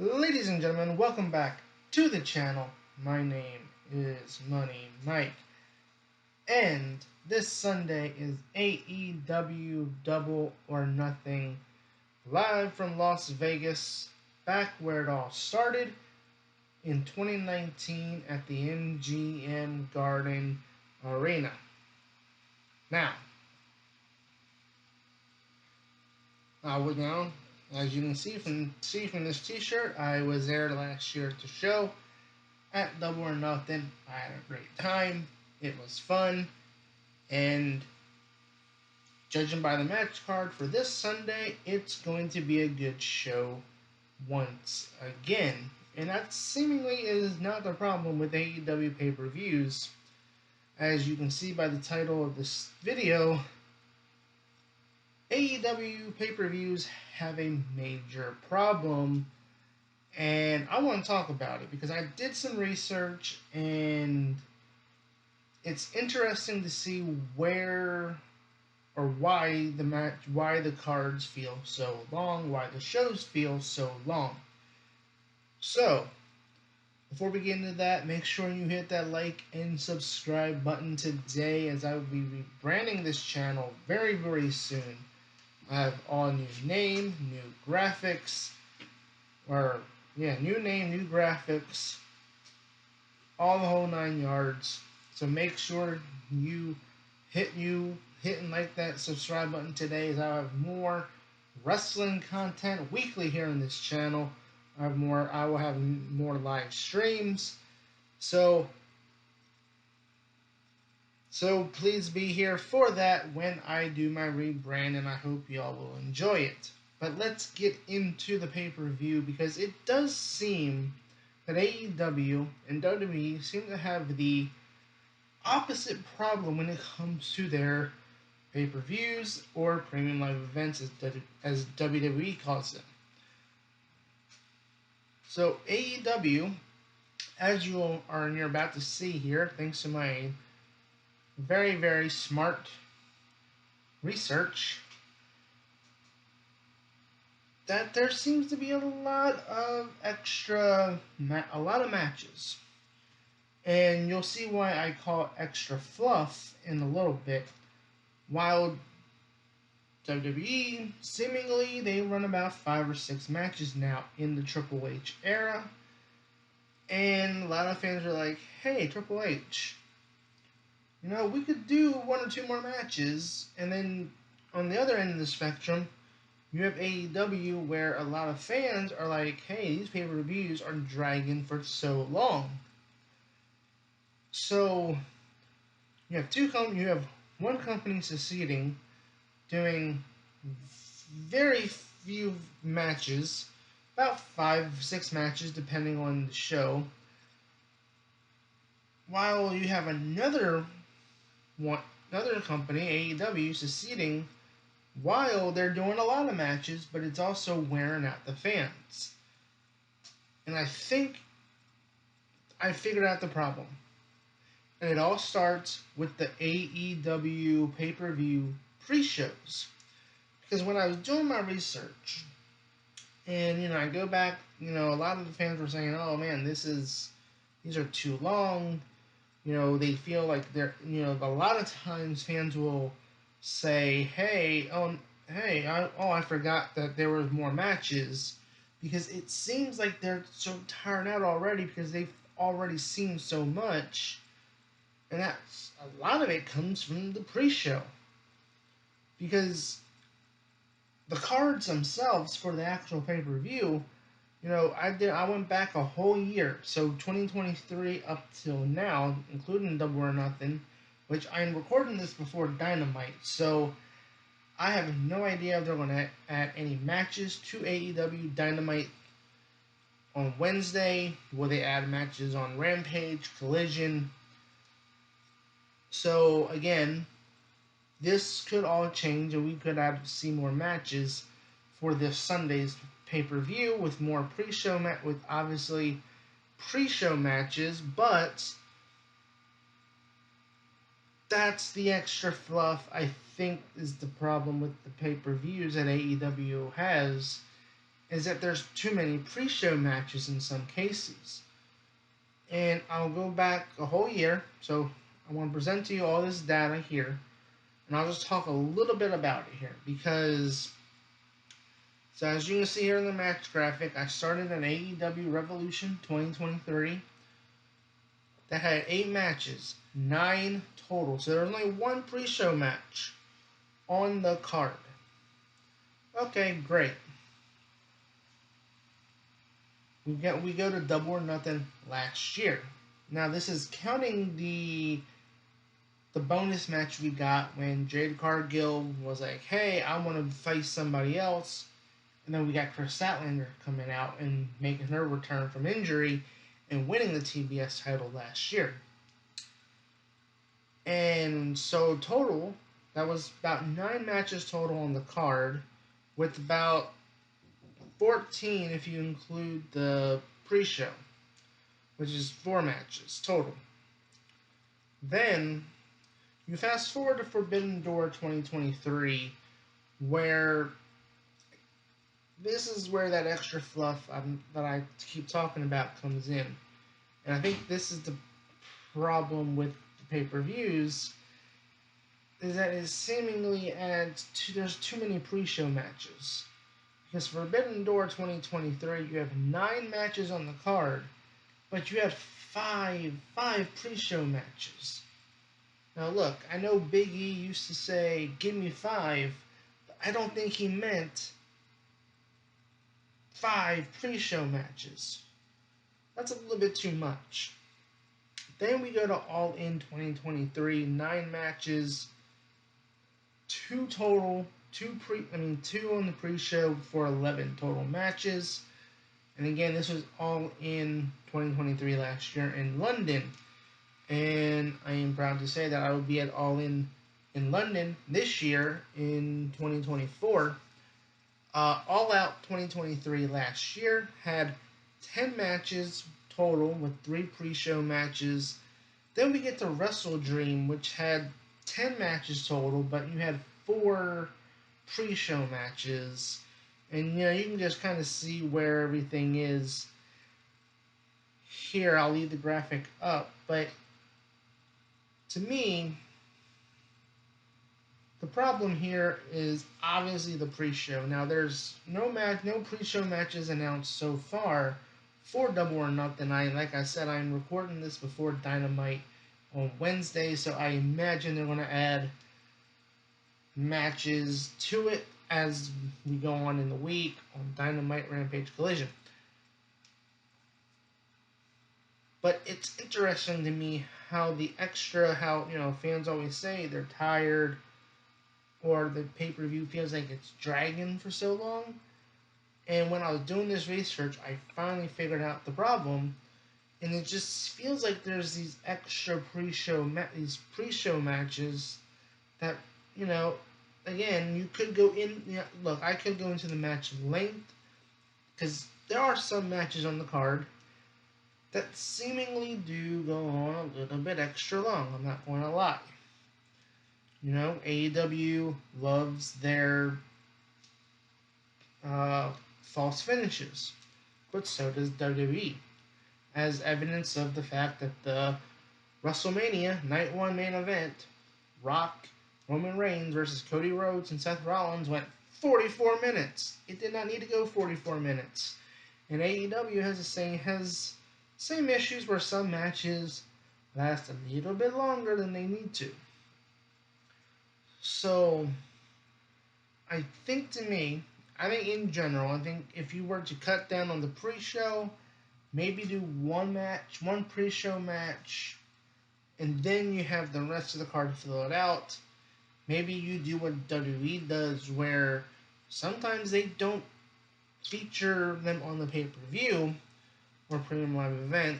Ladies and gentlemen, welcome back to the channel. My name is Money Mike, and this Sunday is AEW Double or Nothing, live from Las Vegas, back where it all started in 2019 at the MGM Garden Arena. Now, as you can see from this T-shirt, I was there last year at the show at Double or Nothing. I had a great time. It was fun, and judging by the match card for this Sunday, it's going to be a good show once again. And that seemingly is not the problem with AEW pay-per-views. As you can see by the title of this video, AEW pay-per-views have a major problem, and I want to talk about it because I did some research, and it's interesting to see where or why the cards feel so long, why the shows feel so long. So, before we get into that, make sure you hit that like and subscribe button today, as I will be rebranding this channel very, very soon. I have all new name, new graphics, new name, new graphics, all the whole 9 yards. So make sure you hit and like that subscribe button today, as I have more wrestling content weekly here on this channel. I will have more live streams. So please be here for that when I do my rebrand, and I hope y'all will enjoy it. But let's get into the pay-per-view, because it does seem that AEW and WWE seem to have the opposite problem when it comes to their pay-per-views, or premium live events as WWE calls them. So AEW, as you're about to see here, thanks to my very, very smart research, that there seems to be a lot of matches. And you'll see why I call it extra fluff in a little bit. While WWE, seemingly, they run about 5 or 6 matches now in the Triple H era. And a lot of fans are like, hey, Triple H, we could do 1 or 2 more matches. And then on the other end of the spectrum, you have AEW, where a lot of fans are like, hey, these pay-per-views are dragging for so long. So you have one company seceding, doing very few matches, about 5, 6 matches depending on the show, while you have another company, AEW, seceding, while they're doing a lot of matches, but it's also wearing out the fans. And I think I figured out the problem. And it all starts with the AEW pay-per-view pre-shows. Because when I was doing my research, and I go back, a lot of the fans were saying, oh man, these are too long. They feel like they're, a lot of times fans will say, I forgot that there were more matches, because it seems like they're so tired out already because they've already seen so much. And that's a lot of it comes from the pre-show, because the cards themselves for the actual pay-per-view, I went back a whole year, so 2023 up till now, including Double or Nothing, which I'm recording this before Dynamite, so I have no idea if they're going to add any matches to AEW Dynamite on Wednesday. Will they add matches on Rampage, Collision? So again, this could all change, and we could see more matches for this Sunday's pay-per-view, with more with obviously pre-show matches, but that's the extra fluff I think is the problem with the pay-per-views that AEW has. is that there's too many pre-show matches in some cases. And I'll go back a whole year, so I want to present to you all this data here, and I'll just talk a little bit about it here, because, so as you can see here in the match graphic, I started an AEW Revolution 2023 that had 8 matches, 9 total, so there was only one pre-show match on the card. Okay, great. We go to Double or Nothing last year. Now this is counting the bonus match we got when Jade Cargill was like, "Hey, I want to face somebody else," and then we got Chris Statlander coming out and making her return from injury and winning the TBS title last year. And so total, that was about 9 matches total on the card, with about 14 if you include the pre-show, which is 4 matches total. Then you fast forward to Forbidden Door 2023, where this is where that extra fluff that I keep talking about comes in. And I think this is the problem with the pay-per-views, is that it seemingly adds there's too many pre-show matches. Because Forbidden Door 2023, you have 9 matches on the card, but you have five pre-show matches. Now look, I know Big E used to say, "Give me 5," but I don't think he meant 5 pre-show matches. That's a little bit too much. Then we go to All In 2023, 9 matches, 2 total, 2 on the pre-show for 11 total matches. And again, this was All In 2023 last year in London. And I am proud to say that I will be at All In London this year in 2024. All Out 2023 last year had 10 matches total with 3 pre-show matches. Then we get to Wrestle Dream, which had 10 matches total, but you had 4 pre-show matches. And you can just kind of see where everything is. Here, I'll leave the graphic up, but to me, the problem here is obviously the pre-show. Now, there's no pre-show matches announced so far for Double or Nothing. Like I said, I'm recording this before Dynamite on Wednesday, so I imagine they're going to add matches to it as we go on in the week on Dynamite, Rampage, Collision. But it's interesting to me how fans always say they're tired or the pay-per-view feels like it's dragging for so long. And when I was doing this research, I finally figured out the problem. And it just feels like there's these extra pre-show matches that, again, you could go in. Look, I could go into the match length, because there are some matches on the card that seemingly do go on a little bit extra long. I'm not going to lie. AEW loves their false finishes, but so does WWE, as evidence of the fact that the WrestleMania Night 1 main event, Rock, Roman Reigns versus Cody Rhodes and Seth Rollins, went 44 minutes. It did not need to go 44 minutes. And AEW has the same issues where some matches last a little bit longer than they need to. So, I think in general, if you were to cut down on the pre-show, maybe do one pre-show match, and then you have the rest of the card to fill it out. Maybe you do what WWE does, where sometimes they don't feature them on the pay-per-view or premium live event,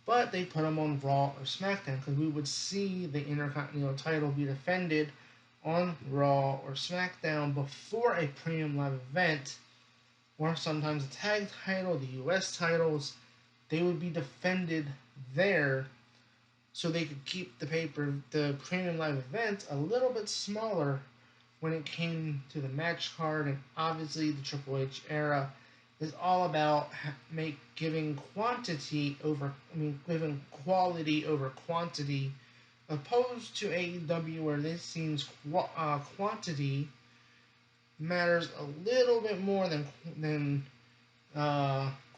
but they put them on Raw or SmackDown, because we would see the Intercontinental title be defended on Raw or SmackDown before a premium live event, or sometimes the tag title, the US titles, they would be defended there, so they could keep the premium live event a little bit smaller when it came to the match card, and obviously the Triple H era is all about giving giving quality over quantity, opposed to AEW where this seems quantity matters a little bit more than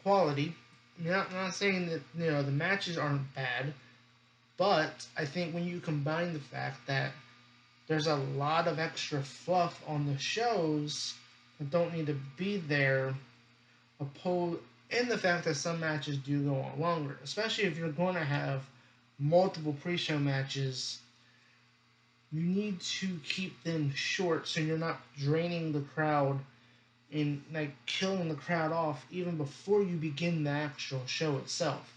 quality. I'm not saying that the matches aren't bad, but I think when you combine the fact that there's a lot of extra fluff on the shows that don't need to be there, and the fact that some matches do go on longer, especially if you're going to have multiple pre-show matches, you need to keep them short so you're not draining the crowd and like killing the crowd off even before you begin the actual show itself.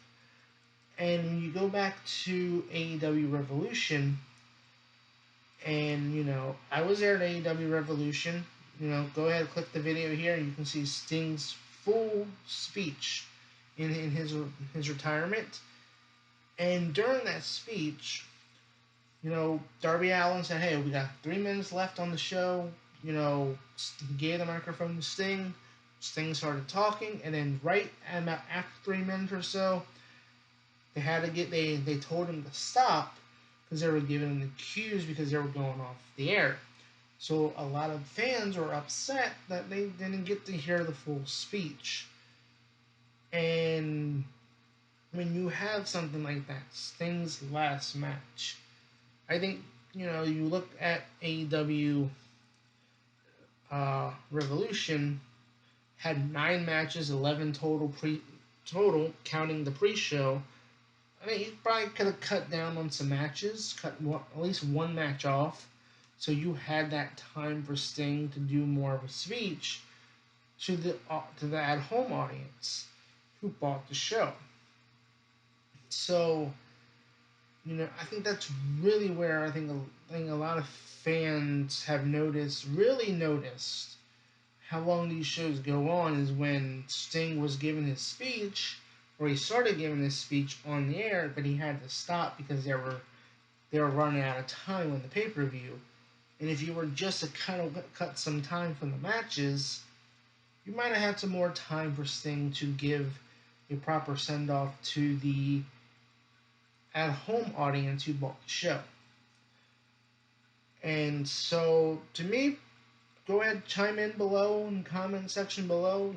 And when you go back to AEW Revolution, and I was there at AEW Revolution. Go ahead, click the video here, and you can see Sting's full speech in his retirement. And during that speech, Darby Allin said, "Hey, we got 3 minutes left on the show." He gave the microphone to Sting. Sting started talking, and then right after 3 minutes or so, they told him to stop because they were giving him the cues because they were going off the air. So a lot of fans were upset that they didn't get to hear the full speech. And when you have something like that, Sting's last match, I think, you look at AEW Revolution, had 9 matches, 11 total, counting the pre-show. I mean, you probably could have cut down on some matches, at least one match off, so you had that time for Sting to do more of a speech to the at-home audience who bought the show. So, I think that's really where I think a lot of fans have really noticed how long these shows go on is when Sting was giving his speech, or he started giving his speech on the air, but he had to stop because they were running out of time on the pay-per-view. And if you were just to cut some time from the matches, you might have had some more time for Sting to give a proper send-off to the at-home audience who bought the show. And so, to me, go ahead, chime in below in the comment section below.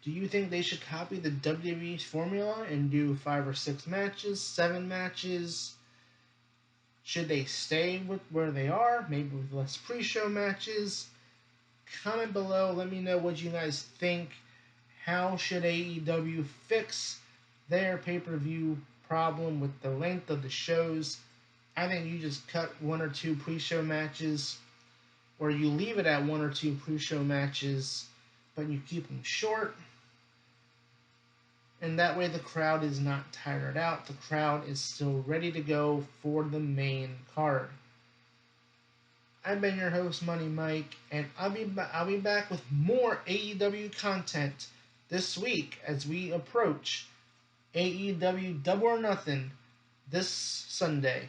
Do you think they should copy the WWE Formula and do 5 or 6 matches, 7 matches? Should they stay with where they are, maybe with less pre-show matches? Comment below. Let me know what you guys think. How should AEW fix their pay-per-view problem with the length of the shows? I think you just cut 1 or 2 pre-show matches, or you leave it at 1 or 2 pre-show matches, but you keep them short. And that way the crowd is not tired out. The crowd is still ready to go for the main card. I've been your host, Money Mike, and I'll be back with more AEW content this week as we approach AEW Double or Nothing this Sunday.